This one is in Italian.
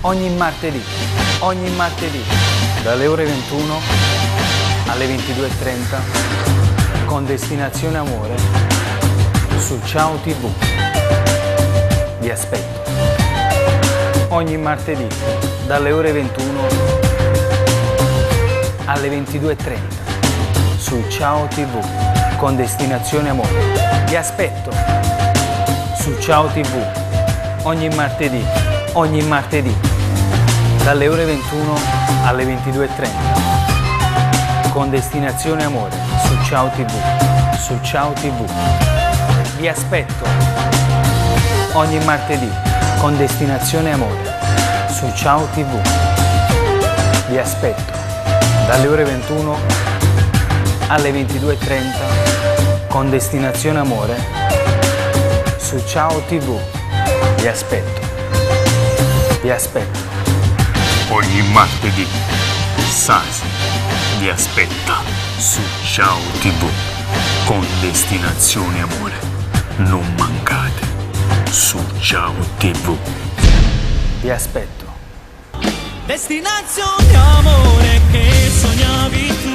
ogni martedì, dalle ore 21 alle 22:30 con Destinazione Amore su Ciao TV. Vi aspetto. Ogni martedì, dalle ore 21 alle 22:30 su Ciao TV con Destinazione Amore. Vi aspetto su Ciao TV ogni martedì, dalle ore 21 alle 22:30 con Destinazione Amore su Ciao TV. Vi aspetto ogni martedì con Destinazione Amore su Ciao TV. Vi aspetto dalle ore 21 alle 22:30 con Destinazione Amore su Ciao TV. Vi aspetto. Ogni martedì Sasi vi aspetta su Ciao TV con Destinazione Amore. Non mancate su Ciao TV. Vi aspetto. Destinazione amore che sognavi tu.